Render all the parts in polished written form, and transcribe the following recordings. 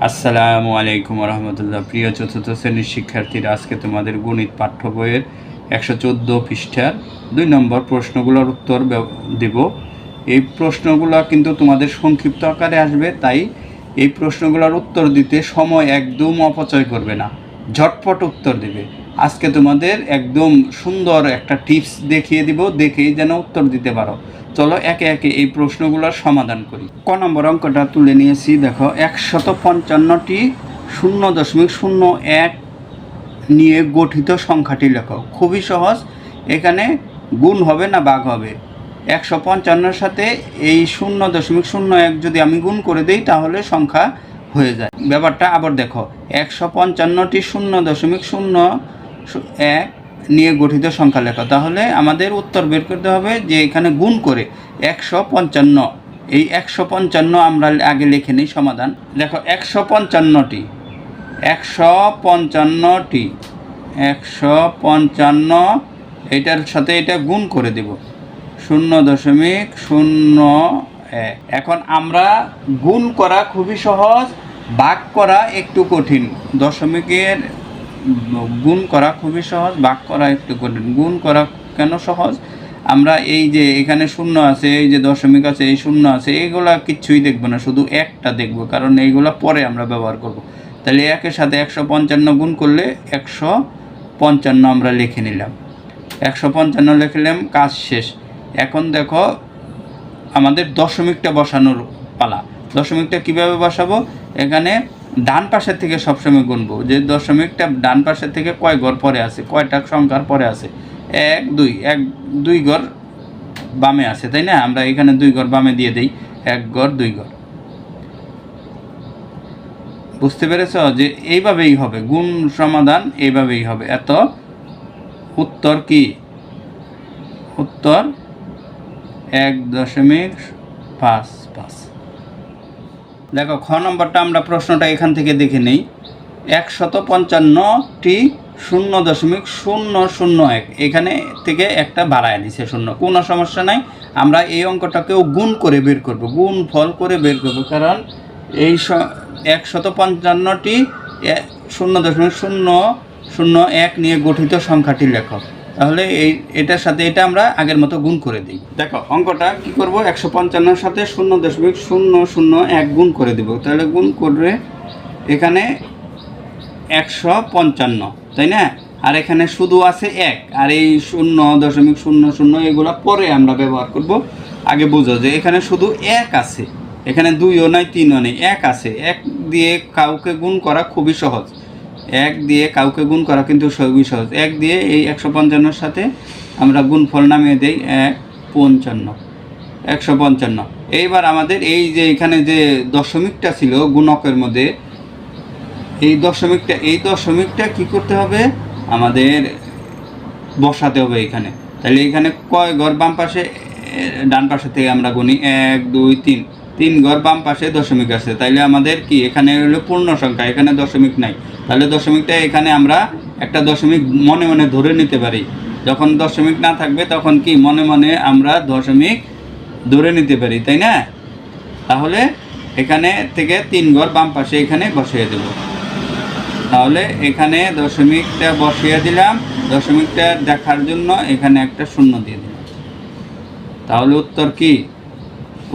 আসসালামু আলাইকুম রহমতুল্লাহ। প্রিয় চতুর্থ শ্রেণীর শিক্ষার্থীরা, আজকে তোমাদের গণিত পাঠ্য বইয়ের 114 পৃষ্ঠার 2 নম্বর প্রশ্নগুলোর উত্তর দেব। এই প্রশ্নগুলো কিন্তু তোমাদের সংক্ষিপ্ত আকারে আসবে, তাই এই প্রশ্নগুলোর উত্তর দিতে সময় একদম অপচয় করবে না, ঝটপট উত্তর দেবে। আজকে তোমাদের একদম সুন্দর একটা টিপস দেখিয়ে দিব, দেখেই যেন উত্তর দিতে পারো। চলো একে একে এই প্রশ্নগুলোর সমাধান করি। ক নম্বর অঙ্কটা তুলে নিয়েছি, দেখো 155টি 0.01 নিয়ে গঠিত সংখ্যাটি লেখো। খুবই সহজ, এখানে গুণ হবে না ভাগ হবে। 155-র সাথে এই 0.01 যদি আমি গুণ করে দিই তাহলে সংখ্যা হয়ে যায়। ব্যাপারটা আবার দেখো, 155টি 0.01 নিয়ে গঠিত সংখ্যা লেখা। তাহলে আমাদের উত্তর বের করতে হবে যে এখানে গুণ করে 155, এই 155 আমরা আগে লিখে নিই সমাধান। দেখো 155টি 155 এটার সাথে এটা গুণ করে দেব 0.01। এখন আমরা গুণ করা খুবই সহজ, ভাগ করা একটু কঠিন। দশমিকের গুণ করা খুবই সহজ, ভাগ করা একটু কঠিন। গুণ করা কেন সহজ? আমরা এই যে এখানে শূন্য আছে, এই যে দশমিক আছে, এই শূন্য আছে, এইগুলা কিচ্ছুই দেখবো না, শুধু একটা দেখবো, কারণ এইগুলা পরে আমরা ব্যবহার করব। তাহলে একের সাথে 155 গুণ করলে 155 আমরা লিখে নিলাম। 155 লিখলাম, কাজ শেষ। এখন দেখো আমাদের দশমিকটা বসানোর পালা। দশমিকটা কিভাবে বসাবো? এখানে ডান পাশের থেকে সবসময় গুনবো, যে দশমিকটা ডান পাশের থেকে কয় ঘর পরে আছে, কয়টা সংখ্যার পরে আছে। 1 2 ঘর বামে আছে, তাই না? আমরা এখানে 2 ঘর বামে দিয়ে দিই, 1 ঘর 2 ঘর। বুঝতে পেরেছ যে এইভাবেই হবে গুণ সমাধান, এইভাবেই হবে। এত উত্তর কি? উত্তর 1.55। দেখো খ নম্বরটা আমরা প্রশ্নটা এখান থেকে দেখে নেই। 155টি 0.001 এখানে থেকে একটা বাড়ায় দিছে শূন্য, কোনো সমস্যা নাই। আমরা এই অঙ্কটাকেও গুণ করে বের করব, গুণ ফল করে বের করব, কারণ এই 155টি 0.001 নিয়ে গঠিত সংখ্যাটি লেখক। তাহলে এটার সাথে এটা আমরা আগের মতো গুণ করে দিই। দেখো অঙ্কটা কি করব, 155-র সাথে 0.001 গুণ করে দিব। তাহলে গুণ করলে এখানে 155, তাই না? আর এখানে শুধু আছে 1, আর এই 0.00 এগুলো পরে আমরা ব্যবহার করব। আগে বুঝো যে এখানে শুধু 1 আছে, এখানে 2ও নাই 3ও নেই, 1 আছে। 1 দিয়ে কাউকে গুণ করা খুবই সহজ, 1 দিয়ে কাউকে গুণ করা কিন্তু খুবই সহজ। 1 দিয়ে এই 155-র সাথে আমরা গুণফল নামিয়ে দিই 155। এইবার আমাদের এই যে এখানে যে দশমিকটা ছিল গুণকের মধ্যে, এই দশমিকটা কি করতে হবে? আমাদের বসাতে হবে এখানে। তাহলে এখানে কয় ঘর বাম পাশে, ডান পাশে থেকে আমরা গুনি 1 2 3 ঘর বাম পাশে দশমিক আছে। তাইলে আমাদের কি এখানে হলো পূর্ণ সংখ্যা, এখানে দশমিক নাই। তাহলে দশমিকটা এখানে আমরা একটা দশমিক মনে মনে ধরে নিতে পারি। যখন দশমিক না থাকবে তখন কি মনে মনে আমরা দশমিক ধরে নিতে পারি, তাই না? তাহলে এখানে থেকে 3 ঘর বাম পাশে এখানে বসিয়ে দেব। তাহলে এখানে দশমিকটা বসিয়ে দিলাম, দশমিকটা দেখার জন্য এখানে একটা শূন্য দিয়ে দিলাম। তাহলে উত্তর কি?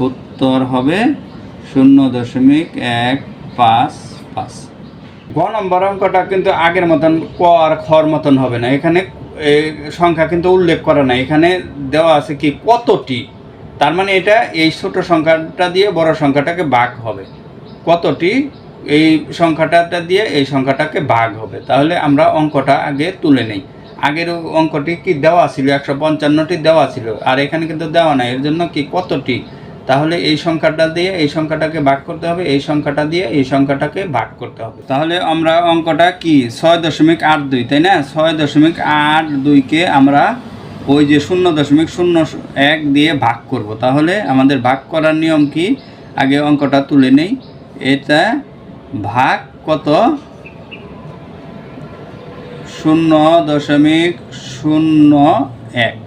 উত্তর হবে 0.155। গ নম্বর অঙ্কটা কিন্তু আগের মতন ক আর খর মতন হবে না। এখানে সংখ্যা কিন্তু উল্লেখ করা নাই, এখানে দেওয়া আছে কি কতটি। তার মানে এটা এই ছোট সংখ্যাটা দিয়ে বড় সংখ্যাটাকে ভাগ হবে। কতটি, এই সংখ্যাটা দিয়ে এই সংখ্যাটাকে ভাগ হবে। তাহলে আমরা অঙ্কটা আগে তুলে নেই। আগের অঙ্কটি কি দেওয়া ছিল, 155টি দেওয়া ছিল, আর এখানে কিন্তু দেওয়া নাই। এর জন্য কি কতটি, তাহলে এই সংখ্যাটা দিয়ে এই সংখ্যাটাকে ভাগ করতে হবে, এই সংখ্যাটা দিয়ে এই সংখ্যাটাকে ভাগ করতে হবে। তাহলে আমরা অঙ্কটা কি 6.82, তাই না? 6.82কে আমরা ওই যে 0.01 দিয়ে ভাগ করব। তাহলে আমাদের ভাগ করার নিয়ম কি? আগে অঙ্কটা তুলে নেই। এটা ভাগ কত? 0.01।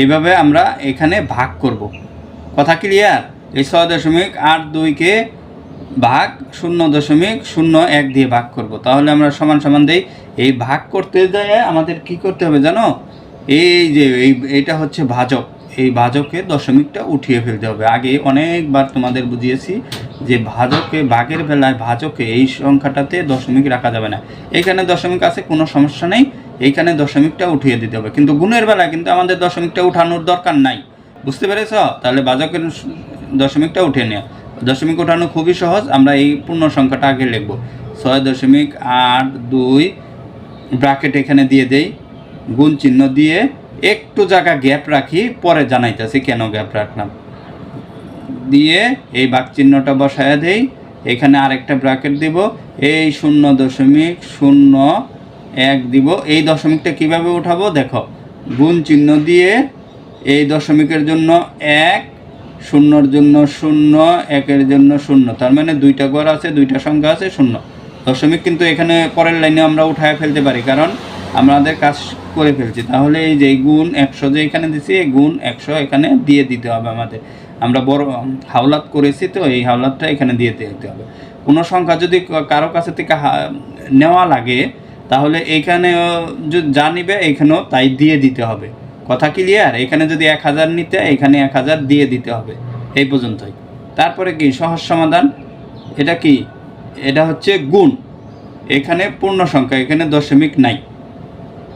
এইভাবে আমরা এখানে ভাগ করব। কথা ক্লিয়ার? এই 6.82কে ভাগ 0.01 দিয়ে ভাগ করব, তাহলে আমরা সমান সমান দেই। এই ভাগ করতে যায় আমাদের কি করতে হবে জানো, এই যে এইটা হচ্ছে ভাজক, এই ভাজকে দশমিকটা উঠিয়ে ফেলতে হবে। আগে অনেকবার তোমাদের বুঝিয়েছি যে ভাজকে, ভাগের বেলায় ভাজকে এই সংখ্যাটাতে দশমিক রাখা যাবে না। এইখানে দশমিক আছে, কোনো সমস্যা নেই, এইখানে দশমিকটা উঠিয়ে দিতে হবে। কিন্তু গুণের বেলায় কিন্তু আমাদের দশমিকটা উঠানোর দরকার নাই, বুঝতে পেরেছ? তাহলে ভাজকের দশমিকটা উঠিয়ে নেওয়া, দশমিক উঠানো খুবই সহজ। আমরা এই পূর্ণ সংখ্যাটা আগে লিখব, 6.82 ব্র্যাকেট এখানে দিয়ে দেই, গুণ চিহ্ন দিয়ে একটু জায়গা গ্যাপ রাখি, পরে জানাইতেছি কেন গ্যাপ রাখলাম, দিয়ে এই ভাগ চিহ্নটা বসায় দেই, এখানে আরেকটা ব্র্যাকেট দিব, এই 0.01 দিব। এই দশমিকটা কিভাবে উঠাবো দেখো, গুণ চিহ্ন দিয়ে এই দশমিকের জন্য 1, শূন্যর জন্য 0, 1-এর জন্য 0, তার মানে দুইটা ঘর আছে, দুইটা সংখ্যা আছে 0। দশমিক কিন্তু এখানে পরের লাইনে আমরা উঠায় ফেলতে পারি, কারণ আমাদের কাজ করে ফেলছি। তাহলে এই যে গুণ 100 যে এখানে দিছি, এই গুণ 100 এখানে দিয়ে দিতে হবে আমাদের। আমরা বড় হাওলাত করেছি, তো এই হাওলাতটা এখানে দিয়ে দিতে হবে। কোনো সংখ্যা যদি কারো কাছে থেকে নেওয়া লাগে, তাহলে এইখানে যা নিবে এইখানেও তাই দিয়ে দিতে হবে। কথা ক্লিয়ার? এখানে যদি 1000 নিতে, এখানে 1000 দিয়ে দিতে হবে, এই পর্যন্তই। তারপরে কি সহজ সমাধান, এটা কি, এটা হচ্ছে গুণ, এখানে পূর্ণ সংখ্যা, এখানে দশমিক নাই,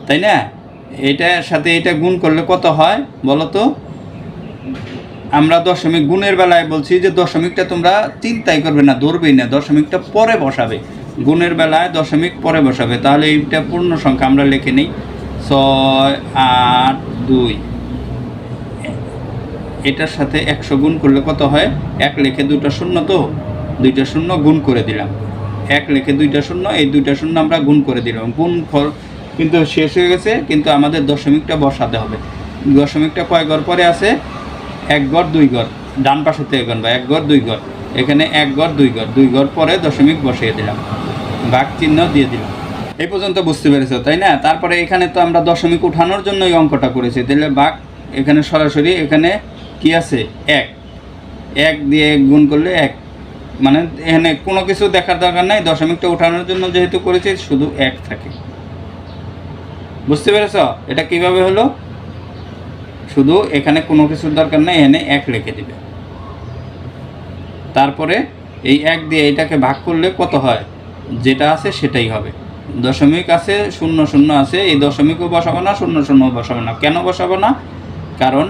তাই না? এটার সাথে এটা গুণ করলে কত হয় বলো তো? আমরা দশমিক গুণের বেলায় বলছি যে দশমিকটা তোমরা চিন্তাই করবে না, ধরবেই না, দশমিকটা পরে বসাবে। গুণের বেলায় দশমিক পরে বসাবে। তাহলে এইটা পূর্ণ সংখ্যা আমরা লিখে নিই, 682, এটার সাথে 100 গুণ করলে কত হয়? 1 লিখে 2টা শূন্য, তো 2টা শূন্য গুণ করে দিলাম, 1 লিখে 2টা শূন্য, এই 2টা শূন্য আমরা গুণ করে দিলাম। গুণ ফল কিন্তু শেষ হয়ে গেছে, কিন্তু আমাদের দশমিকটা বসাতে হবে। দশমিকটা কয় ঘর পরে আছে? 1 ঘর 2 ঘর, ডান পাশে থেকে গণবা 1 ঘর 2 ঘর, এখানে 1 ঘর 2 ঘর, 2 ঘর পরে দশমিক বসিয়ে দিলাম, ভাগ চিহ্ন দিয়ে দিলাম। এই পর্যন্ত বুঝতে পেরেছো, তাই না? তারপরে এখানে তো আমরা দশমিক উঠানোর জন্য এই অঙ্কটা করেছি, তাহলে ভাগ এখানে সরাসরি এখানে কি আছে? 1 দিয়ে গুণ করলে 1, মানে এখানে কোনো কিছু দেখার দরকার নাই, দশমিকটা উঠানোর জন্য যেহেতু করেছি শুধু 1 থাকে। বুঝতে পেরেছ এটা কিভাবে হলো? শুধু এখানে কোনো কিছুর দরকার নাই, এখানে 1 লিখে দিবে। তারপরে এই 1 দিয়ে এটাকে ভাগ করলে কত হয়? যেটা আছে সেটাই হবে। দশমিক আছে, 0 আছে, এই দশমিকও বসাবো না, 0 বসাবো না। কেন বসাবো না? কারণ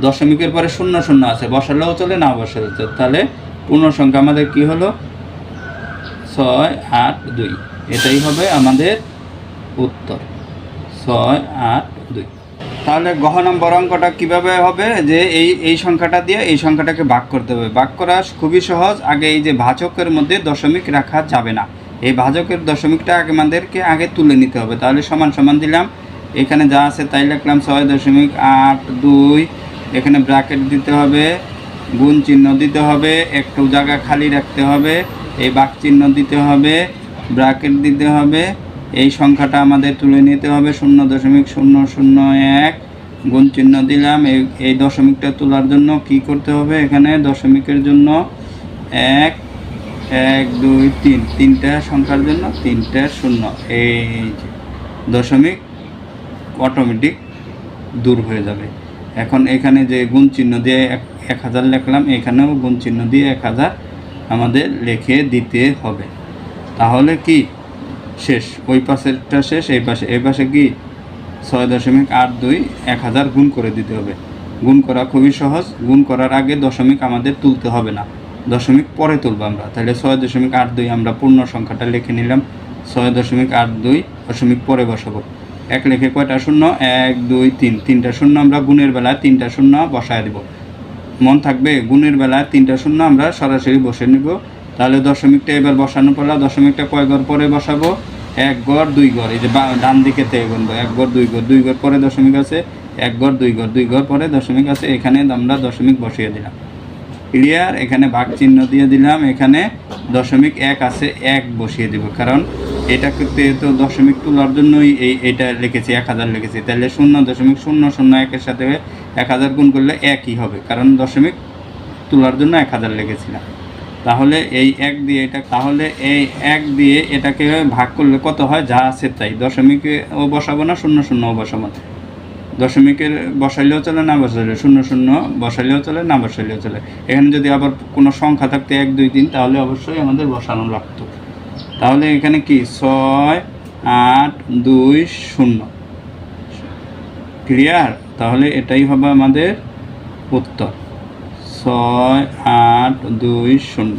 দশমিকের পরে 0 আছে, বসালেও চলে, না বসালেও চলে। তাহলে পূর্ণ সংখ্যা আমাদের কি হলো? 682, এটাই হবে আমাদের উত্তর, 682। তাহলে গহ নম্বর অঙ্কটা কীভাবে হবে, যে এই সংখ্যাটা দিয়ে এই সংখ্যাটাকে ভাগ করতে হবে। ভাগ করা খুবই সহজ। আগে এই যে ভাজকের মধ্যে দশমিক রাখা যাবে না, এই ভাজকের দশমিকটা আমাদেরকে আগে তুলে নিতে হবে। তাহলে সমান সমান দিলাম, এখানে যা আছে তাই লিখলাম, 6.82, এখানে ব্র্যাকেট দিতে হবে, গুণ চিহ্ন দিতে হবে, একটু জায়গা খালি রাখতে হবে, এই ভাগ চিহ্ন দিতে হবে, ব্র্যাকেট দিতে হবে, এই সংখ্যাটা আমাদের তুলে নিতে হবে, 0.001, গুণ চিহ্ন দিলাম। এই দশমিকটা তোলার জন্য কি করতে হবে? এখানে দশমিকের জন্য 1, 1, 2, 3, তিনটা সংখ্যার জন্য 3টা শূন্য, এই যে দশমিক অটোমেটিক দূর হয়ে যাবে। এখন এখানে যে গুণ চিহ্ন দিয়ে 1000 লিখলাম, এখানেও গুণ চিহ্ন দিয়ে 1000 আমাদের লিখে দিতে হবে। তাহলে কি শেষ, ওই পাশেরটা শেষ, এই পাশে কি 6.82, 1000 গুণ করে দিতে হবে। গুণ করা খুবই সহজ, গুণ করার আগে দশমিক আমাদের তুলতে হবে না, দশমিক পরে তুলব আমরা। তাহলে 6.82 আমরা পূর্ণ সংখ্যাটা লিখে নিলাম, 6.82 দশমিক পরে বসাবো। 1 লিখে কয়টা শূন্য? 1, 2, 3, তিনটা শূন্য আমরা গুণের বেলায় 3টা শূন্য বসায় দেব। মন থাকবে, গুণের বেলায় 3টা শূন্য আমরা সরাসরি বসে নেব। তাহলে দশমিকটা এবার বসানো পারলাম। দশমিকটা কয় ঘর পরে বসাবো? 1 ঘর 2 ঘর, এই যে ডান দিকে থেকে গুনবো, 1 ঘর 2 ঘর, 2 ঘর পরে দশমিক আছে, 1 ঘর 2 ঘর, 2 ঘর পরে দশমিক আছে, এখানে আমরা দশমিক বসিয়ে দিলাম। ক্লিয়ার? এখানে ভাগ চিহ্ন দিয়ে দিলাম, এখানে দশমিক 1 আছে, 1 বসিয়ে দিব, কারণ এটা করতে তো দশমিক তোলার জন্যই এইটা লিখেছি, 1000 লিখেছি। তাহলে 0.001-এর সাথে 1000 গুণ করলে 1ই হবে, কারণ দশমিক তোলার জন্য 1000 লিখেছিলাম। তাহলে এই 1 দিয়ে এটা, তাহলে এই 1 দিয়ে এটাকে ভাগ করলে কত হয়? যা আছে তাই। দশমিকে ও বসাবো না, 0 0 ও বসাবো না। দশমিকের বসাইলেও চলে, না বসাইলেও, 0 0 বসাইলেও চলে, না বসাইলেও চলে। এখানে যদি আবার কোনো সংখ্যা থাকতে 1 2 3, তাহলে অবশ্যই আমাদের বসানো লাগতো। তাহলে এখানে কি 6 8 2 0, ক্লিয়ার? তাহলে এটাই হবে আমাদের উত্তর, 6 8 2 0।